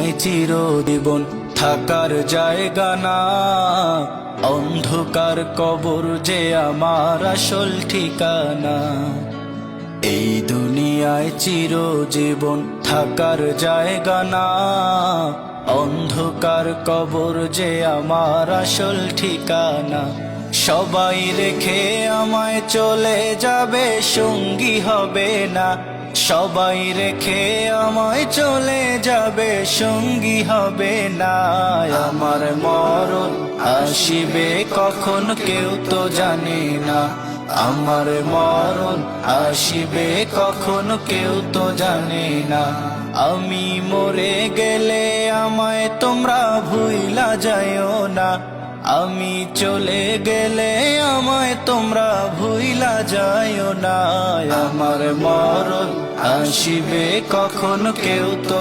দুনিয়ায় চিরজীবন থাকার জায়গা না, অন্ধকার কবর যে আমার আসল ঠিকানা। এই দুনিয়ায় চিরজীবন থাকার জায়গা না, অন্ধকার কবর যে আমার আসল ঠিকানা। সবাই রেখে আমায় চলে যাবে, সঙ্গী হবে না। সবাই রেখে আমায় চলে যাবে, সঙ্গী হবে না। আমার মরণ আসিবে কখন কেউ তো জানে না, আমার মরণ আসিবে কখন কেউ তো জানে না। আমি মরে গেলে আমায় তোমরা ভুইলা যাইও না, আমি চলে গেলে আমায় তোমরা ভুইলা যাইও না। আমার মরণ আসিবে কখন কেউ তো